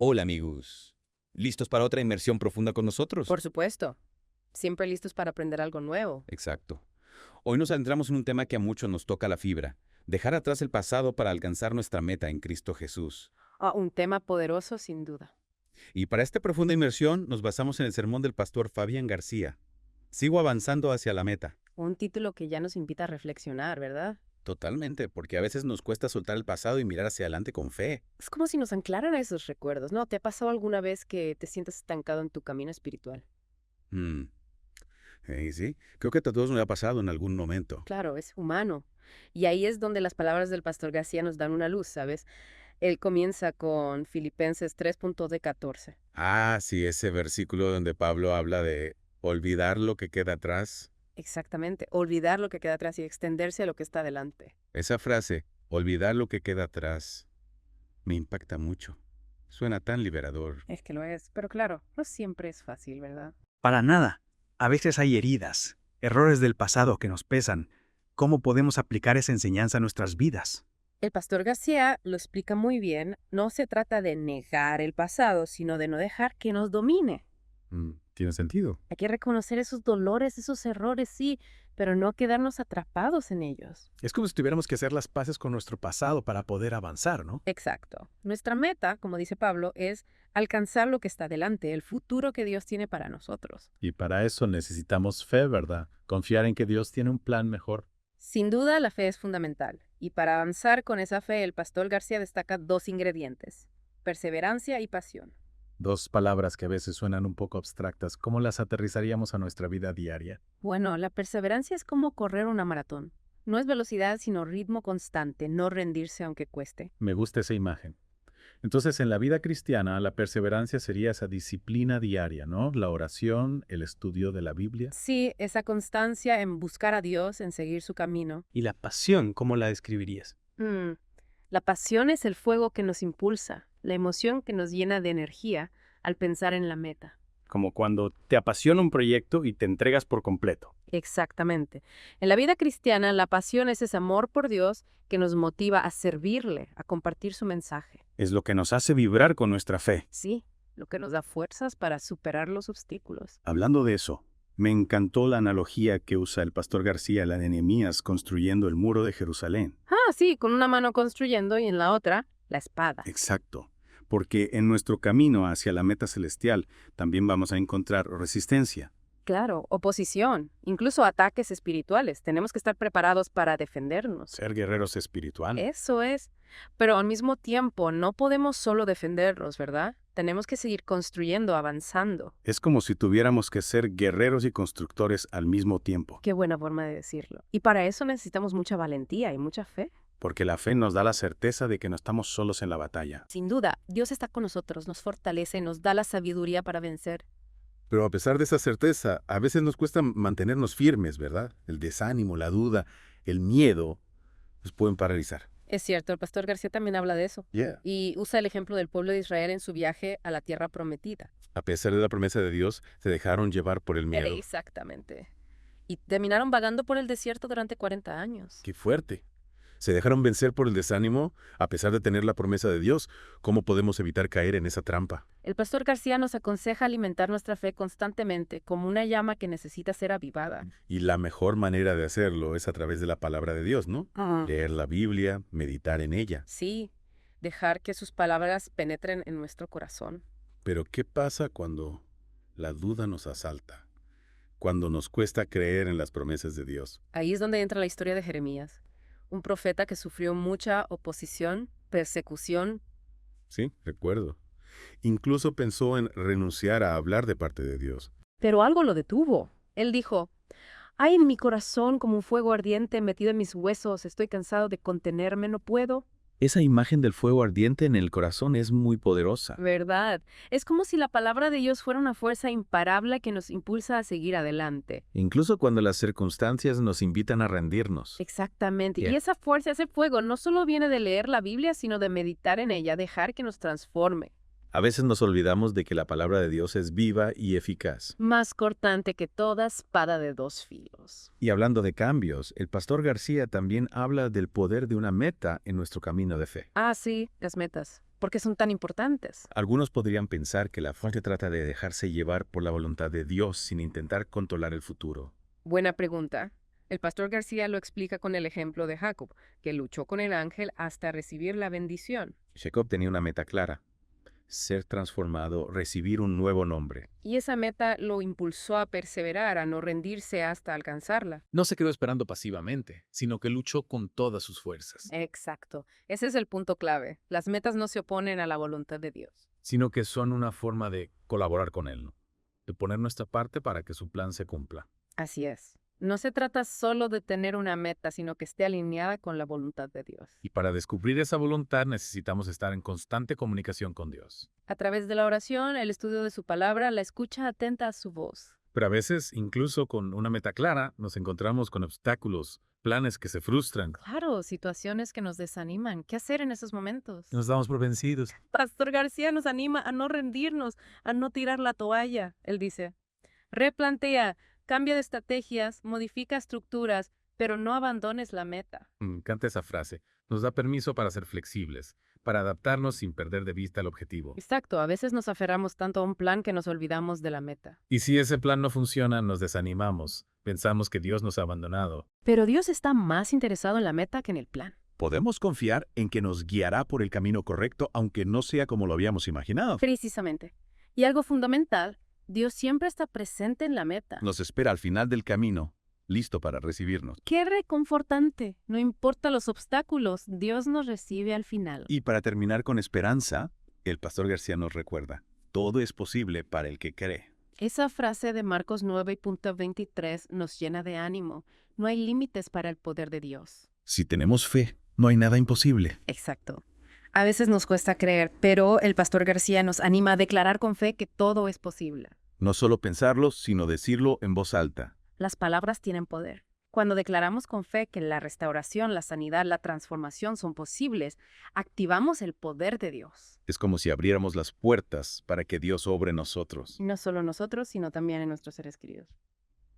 Hola amigos, ¿listos para otra inmersión profunda con nosotros? Por supuesto. Siempre listos para aprender algo nuevo. Exacto. Hoy nos adentramos en un tema que a muchos nos toca la fibra, dejar atrás el pasado para alcanzar nuestra meta en Cristo Jesús. Un tema poderoso sin duda. Y para esta profunda inmersión nos basamos en el sermón del pastor Fabián García. Sigo avanzando hacia la meta. Un título que ya nos invita a reflexionar, ¿verdad? Totalmente, porque a veces nos cuesta soltar el pasado y mirar hacia adelante con fe. Es como si nos anclaran a esos recuerdos, ¿no? ¿Te ha pasado alguna vez que te sientes estancado en tu camino espiritual? Mm, sí, creo que a todos nos ha pasado en algún momento. Claro, es humano. Y ahí es donde las palabras del pastor García nos dan una luz, ¿sabes? Él comienza con Filipenses 3:14. Ah, sí, ese versículo donde Pablo habla de olvidar lo que queda atrás. Exactamente, olvidar lo que queda atrás y extenderse a lo que está delante. Esa frase, olvidar lo que queda atrás, me impacta mucho. Suena tan liberador. Es que lo es, pero claro, no siempre es fácil, ¿verdad? Para nada. A veces hay heridas, errores del pasado que nos pesan. ¿Cómo podemos aplicar esa enseñanza a nuestras vidas? El pastor García lo explica muy bien. No se trata de negar el pasado, sino de no dejar que nos domine. ¿Tiene sentido? Hay que reconocer esos dolores, esos errores, sí, pero no quedarnos atrapados en ellos. Es como si tuviéramos que hacer las paces con nuestro pasado para poder avanzar, ¿no? Exacto. Nuestra meta, como dice Pablo, es alcanzar lo que está delante, el futuro que Dios tiene para nosotros. Y para eso necesitamos fe, ¿verdad? Confiar en que Dios tiene un plan mejor. Sin duda, la fe es fundamental. Y para avanzar con esa fe, el pastor García destaca dos ingredientes: perseverancia y pasión. Dos palabras que a veces suenan un poco abstractas. ¿Cómo las aterrizaríamos a nuestra vida diaria? Bueno, la perseverancia es como correr una maratón. No es velocidad, sino ritmo constante, no rendirse aunque cueste. Me gusta esa imagen. Entonces, en la vida cristiana, la perseverancia sería esa disciplina diaria, ¿no? La oración, el estudio de la Biblia. Sí, esa constancia en buscar a Dios, en seguir su camino. ¿Y la pasión, cómo la describirías? La pasión es el fuego que nos impulsa, la emoción que nos llena de energía al pensar en la meta. Como cuando te apasiona un proyecto y te entregas por completo. Exactamente. En la vida cristiana, la pasión es ese amor por Dios que nos motiva a servirle, a compartir su mensaje. Es lo que nos hace vibrar con nuestra fe. Sí, lo que nos da fuerzas para superar los obstáculos. Hablando de eso, me encantó la analogía que usa el pastor García, la de Nehemías, construyendo el muro de Jerusalén. Sí, con una mano construyendo y en la otra, la espada. Exacto, porque en nuestro camino hacia la meta celestial también vamos a encontrar resistencia. Claro, oposición, incluso ataques espirituales. Tenemos que estar preparados para defendernos. Ser guerreros espirituales. Eso es. Pero al mismo tiempo, no podemos solo defendernos, ¿verdad? Tenemos que seguir construyendo, avanzando. Es como si tuviéramos que ser guerreros y constructores al mismo tiempo, Qué buena forma de decirlo. Y para eso necesitamos mucha valentía y mucha fe. porque la fe nos da la certeza de que no estamos solos en la batalla. Sin duda, Dios está con nosotros, nos fortalece, nos da la sabiduría para vencer. Pero a pesar de esa certeza, a veces nos cuesta mantenernos firmes, ¿verdad? El desánimo, la duda, el miedo, nos pueden paralizar. Es cierto, el pastor García también habla de eso. Y usa el ejemplo del pueblo de Israel en su viaje a la tierra prometida. A pesar de la promesa de Dios, se dejaron llevar por el miedo. Exactamente. Y terminaron vagando por el desierto durante 40 años. ¡Qué fuerte! Se dejaron vencer por el desánimo, a pesar de tener la promesa de Dios. ¿Cómo podemos evitar caer en esa trampa? El pastor García nos aconseja alimentar nuestra fe constantemente, como una llama que necesita ser avivada. Y la mejor manera de hacerlo es a través de la palabra de Dios, ¿no? Leer la Biblia, meditar en ella. Sí, dejar que sus palabras penetren en nuestro corazón. Pero ¿qué pasa cuando la duda nos asalta? Cuando nos cuesta creer en las promesas de Dios. Ahí es donde entra la historia de Jeremías, un profeta que sufrió mucha oposición, persecución. Sí, recuerdo. Incluso pensó en renunciar a hablar de parte de Dios. Pero algo lo detuvo. Él dijo: hay en mi corazón como un fuego ardiente metido en mis huesos, estoy cansado de contenerme, no puedo. Esa imagen del fuego ardiente en el corazón es muy poderosa. ¿Verdad? Es como si la palabra de Dios fuera una fuerza imparable que nos impulsa a seguir adelante. Incluso cuando las circunstancias nos invitan a rendirnos. Exactamente. Bien. Y esa fuerza, ese fuego, no solo viene de leer la Biblia, sino de meditar en ella, dejar que nos transforme. A veces nos olvidamos de que la palabra de Dios es viva y eficaz. Más cortante que toda espada de dos filos. Y hablando de cambios, el pastor García también habla del poder de una meta en nuestro camino de fe. Sí, las metas. ¿Por qué son tan importantes? Algunos podrían pensar que la fe se trata de dejarse llevar por la voluntad de Dios sin intentar controlar el futuro. Buena pregunta. El pastor García lo explica con el ejemplo de Jacob, que luchó con el ángel hasta recibir la bendición. Jacob tenía una meta clara: ser transformado, recibir un nuevo nombre. Y esa meta lo impulsó a perseverar, a no rendirse hasta alcanzarla. No se quedó esperando pasivamente, sino que luchó con todas sus fuerzas, Exacto. Ese es el punto clave. Las metas no se oponen a la voluntad de Dios. Sino que son una forma de colaborar con Él, ¿no? De poner nuestra parte para que su plan se cumpla. Así es. No se trata solo de tener una meta, sino que esté alineada con la voluntad de Dios. Y para descubrir esa voluntad necesitamos estar en constante comunicación con Dios. A través de la oración, el estudio de su palabra, la escucha atenta a su voz. Pero a veces, incluso con una meta clara, nos encontramos con obstáculos, planes que se frustran. Claro, situaciones que nos desaniman. ¿Qué hacer en esos momentos? Nos damos por vencidos. Pastor García nos anima a no rendirnos, a no tirar la toalla. Él dice, replantea, cambia de estrategias, modifica estructuras, pero no abandones la meta. Me encanta esa frase. Nos da permiso para ser flexibles, para adaptarnos sin perder de vista el objetivo. Exacto, a veces nos aferramos tanto a un plan que nos olvidamos de la meta. Y si ese plan no funciona, nos desanimamos. Pensamos que Dios nos ha abandonado. Pero Dios está más interesado en la meta que en el plan. Podemos confiar en que nos guiará por el camino correcto, aunque no sea como lo habíamos imaginado. Precisamente. Y algo fundamental, Dios siempre está presente en la meta. Nos espera al final del camino, listo para recibirnos. ¡Qué reconfortante! No importa los obstáculos, Dios nos recibe al final. Y para terminar con esperanza, el pastor García nos recuerda: todo es posible para el que cree. Esa frase de Marcos 9:23 nos llena de ánimo. No hay límites para el poder de Dios. Si tenemos fe, no hay nada imposible. Exacto. A veces nos cuesta creer, pero el pastor García nos anima a declarar con fe que todo es posible. No solo pensarlo, sino decirlo en voz alta. Las palabras tienen poder. Cuando declaramos con fe que la restauración, la sanidad, la transformación son posibles, activamos el poder de Dios. Es como si abriéramos las puertas para que Dios obre en nosotros. Y no solo nosotros, sino también en nuestros seres queridos.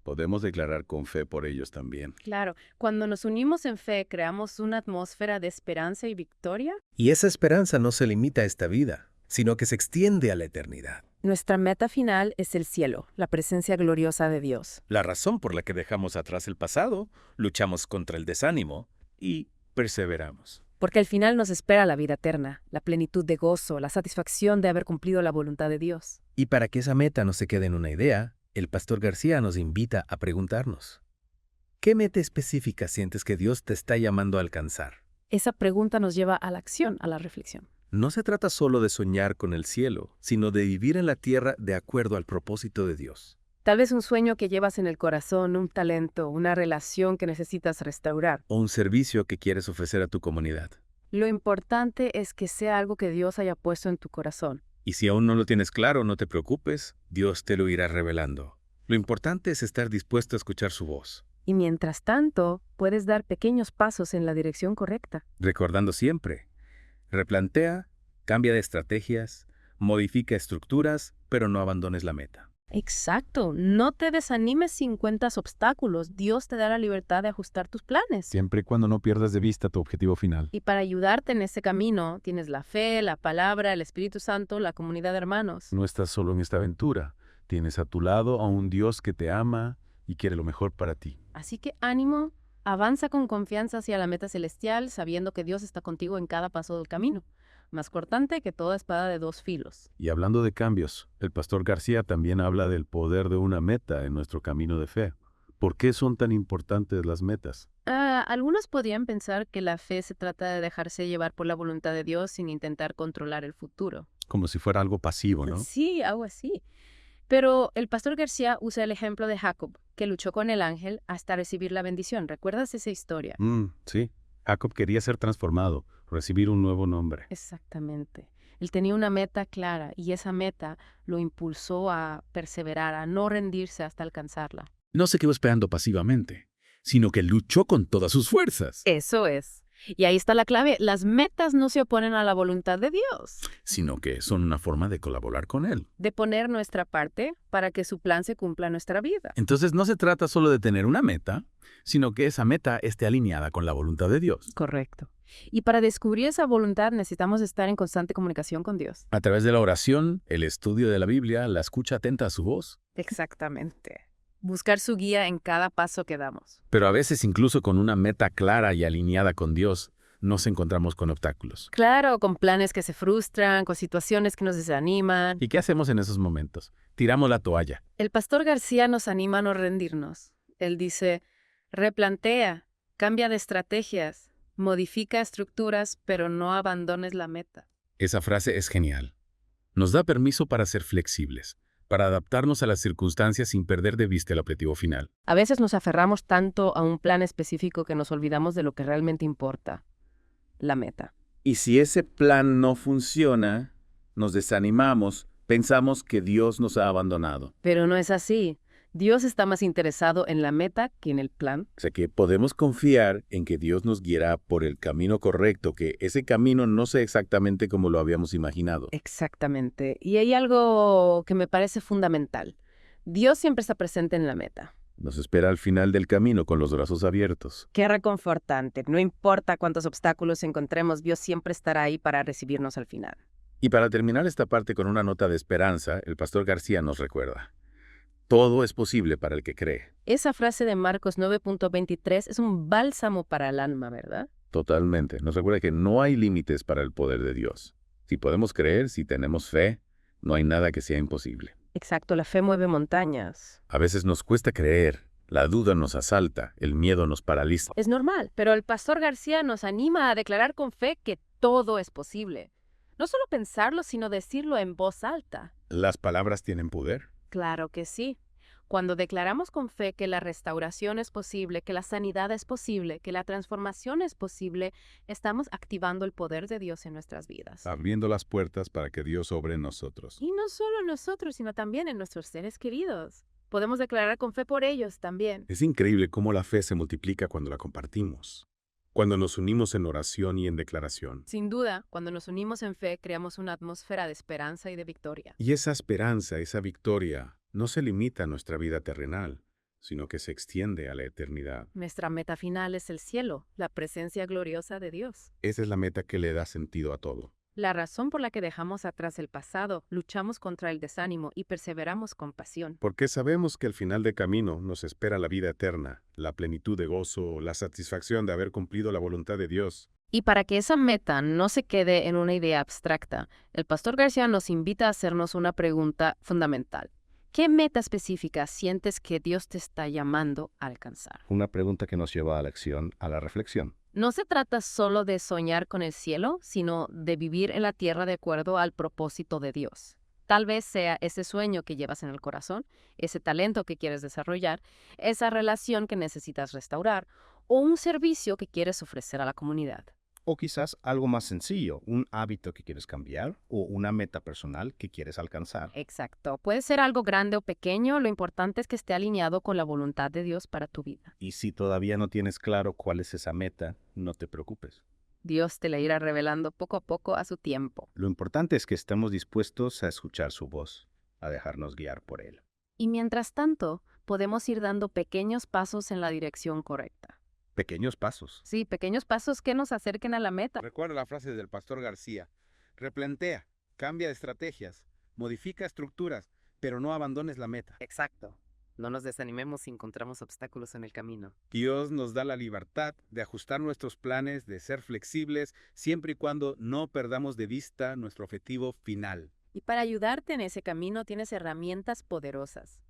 Podemos declarar con fe por ellos también. Claro, cuando nos unimos en fe, creamos una atmósfera de esperanza y victoria. Y esa esperanza no se limita a esta vida, sino que se extiende a la eternidad. Nuestra meta final es el cielo, la presencia gloriosa de Dios. La razón por la que dejamos atrás el pasado, luchamos contra el desánimo y perseveramos. Porque al final nos espera la vida eterna, la plenitud de gozo, la satisfacción de haber cumplido la voluntad de Dios. Y para que esa meta no se quede en una idea, el pastor García nos invita a preguntarnos: ¿qué meta específica sientes que Dios te está llamando a alcanzar? Esa pregunta nos lleva a la acción, a la reflexión. No se trata solo de soñar con el cielo, sino de vivir en la tierra de acuerdo al propósito de Dios. Tal vez un sueño que llevas en el corazón, un talento, una relación que necesitas restaurar. O un servicio que quieres ofrecer a tu comunidad. Lo importante es que sea algo que Dios haya puesto en tu corazón. Y si aún no lo tienes claro, no te preocupes, Dios te lo irá revelando. Lo importante es estar dispuesto a escuchar su voz, Y mientras tanto, puedes dar pequeños pasos en la dirección correcta. recordando siempre: replantea, cambia de estrategias, modifica estructuras, pero no abandones la meta. Exacto. No te desanimes si encuentras obstáculos. Dios te da la libertad de ajustar tus planes. Siempre y cuando no pierdas de vista tu objetivo final. Y para ayudarte en ese camino, tienes la fe, la palabra, el Espíritu Santo, la comunidad de hermanos. No estás solo en esta aventura. Tienes a tu lado a un Dios que te ama y quiere lo mejor para ti. Así que ánimo, avanza con confianza hacia la meta celestial, sabiendo que Dios está contigo en cada paso del camino. Más cortante que toda espada de dos filos. Y hablando de cambios, el pastor García también habla del poder de una meta en nuestro camino de fe. ¿Por qué son tan importantes las metas? Algunos podrían pensar que la fe se trata de dejarse llevar por la voluntad de Dios sin intentar controlar el futuro. Como si fuera algo pasivo, ¿no? Sí, algo así. Pero el pastor García usa el ejemplo de Jacob, que luchó con el ángel hasta recibir la bendición. ¿Recuerdas esa historia? Sí. Jacob quería ser transformado, recibir un nuevo nombre. Exactamente. Él tenía una meta clara y esa meta lo impulsó a perseverar, a no rendirse hasta alcanzarla. No se quedó esperando pasivamente, sino que luchó con todas sus fuerzas. Eso es. Y ahí está la clave. Las metas no se oponen a la voluntad de Dios, Sino que son una forma de colaborar con Él. de poner nuestra parte para que su plan se cumpla en nuestra vida. Entonces no se trata solo de tener una meta, sino que esa meta esté alineada con la voluntad de Dios. Correcto. Y para descubrir esa voluntad necesitamos estar en constante comunicación con Dios. A través de la oración, el estudio de la Biblia, la escucha atenta a su voz. Exactamente. Buscar su guía en cada paso que damos. Pero a veces incluso con una meta clara y alineada con Dios, nos encontramos con obstáculos. Claro, con planes que se frustran, con situaciones que nos desaniman. ¿Y qué hacemos en esos momentos? Tiramos la toalla. El pastor García nos anima a no rendirnos. Él dice, replantea, cambia de estrategias, modifica estructuras, pero no abandones la meta. Esa frase es genial. Nos da permiso para ser flexibles, para adaptarnos a las circunstancias sin perder de vista el objetivo final. A veces nos aferramos tanto a un plan específico que nos olvidamos de lo que realmente importa, la meta. Y si ese plan no funciona, nos desanimamos, pensamos que Dios nos ha abandonado. Pero no es así. Dios está más interesado en la meta que en el plan. O sea que podemos confiar en que Dios nos guiará por el camino correcto, que ese camino no sea exactamente como lo habíamos imaginado. Exactamente. Y hay algo que me parece fundamental. Dios siempre está presente en la meta. Nos espera al final del camino con los brazos abiertos. Qué reconfortante. No importa cuántos obstáculos encontremos, Dios siempre estará ahí para recibirnos al final. Y para terminar esta parte con una nota de esperanza, el pastor García nos recuerda: todo es posible para el que cree. Esa frase de Marcos 9.23 es un bálsamo para el alma, ¿verdad? Totalmente. Nos recuerda que no hay límites para el poder de Dios. Si podemos creer, si tenemos fe, no hay nada que sea imposible. Exacto, la fe mueve montañas. A veces nos cuesta creer, la duda nos asalta, el miedo nos paraliza. Es normal, pero el pastor García nos anima a declarar con fe que todo es posible. No solo pensarlo, sino decirlo en voz alta. ¿Las palabras tienen poder? Claro que sí. Cuando declaramos con fe que la restauración es posible, que la sanidad es posible, que la transformación es posible, estamos activando el poder de Dios en nuestras vidas. Abriendo las puertas para que Dios obre en nosotros. Y no solo en nosotros, sino también en nuestros seres queridos. Podemos declarar con fe por ellos también. Es increíble cómo la fe se multiplica cuando la compartimos, cuando nos unimos en oración y en declaración. Sin duda, cuando nos unimos en fe, creamos una atmósfera de esperanza y de victoria. Y esa esperanza, esa victoria, no se limita a nuestra vida terrenal, sino que se extiende a la eternidad. Nuestra meta final es el cielo, la presencia gloriosa de Dios. Esa es la meta que le da sentido a todo. La razón por la que dejamos atrás el pasado, luchamos contra el desánimo y perseveramos con pasión. Porque sabemos que al final del camino nos espera la vida eterna, la plenitud de gozo, la satisfacción de haber cumplido la voluntad de Dios. Y para que esa meta no se quede en una idea abstracta, el pastor García nos invita a hacernos una pregunta fundamental. ¿Qué meta específica sientes que Dios te está llamando a alcanzar? Una pregunta que nos lleva a la acción, a la reflexión. No se trata solo de soñar con el cielo, sino de vivir en la tierra de acuerdo al propósito de Dios. Tal vez sea ese sueño que llevas en el corazón, ese talento que quieres desarrollar, esa relación que necesitas restaurar o un servicio que quieres ofrecer a la comunidad. O quizás algo más sencillo, un hábito que quieres cambiar o una meta personal que quieres alcanzar. Exacto. Puede ser algo grande o pequeño, lo importante es que esté alineado con la voluntad de Dios para tu vida. Y si todavía no tienes claro cuál es esa meta, no te preocupes. Dios te la irá revelando poco a poco a su tiempo. Lo importante es que estemos dispuestos a escuchar su voz, a dejarnos guiar por él. Y mientras tanto, podemos ir dando pequeños pasos en la dirección correcta. Pequeños pasos. Sí, pequeños pasos que nos acerquen a la meta. Recuerda la frase del pastor García: replantea, cambia de estrategias, modifica estructuras, pero no abandones la meta. Exacto. No nos desanimemos si encontramos obstáculos en el camino. Dios nos da la libertad de ajustar nuestros planes, de ser flexibles, siempre y cuando no perdamos de vista nuestro objetivo final. Y para ayudarte en ese camino tienes herramientas poderosas.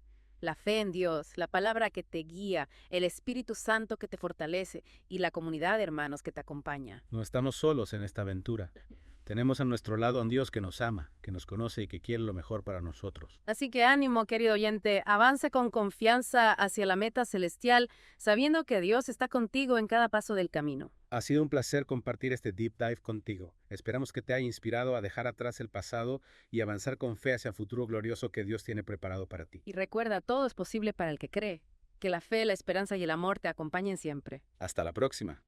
La fe en Dios, la palabra que te guía, el Espíritu Santo que te fortalece y la comunidad de hermanos que te acompaña. No estamos solos en esta aventura. Tenemos a nuestro lado a un Dios que nos ama, que nos conoce y que quiere lo mejor para nosotros. Así que ánimo, querido oyente, avance con confianza hacia la meta celestial, sabiendo que Dios está contigo en cada paso del camino. Ha sido un placer compartir este Deep Dive contigo. Esperamos que te haya inspirado a dejar atrás el pasado y avanzar con fe hacia el futuro glorioso que Dios tiene preparado para ti. Y recuerda, todo es posible para el que cree. Que la fe, la esperanza y el amor te acompañen siempre. Hasta la próxima.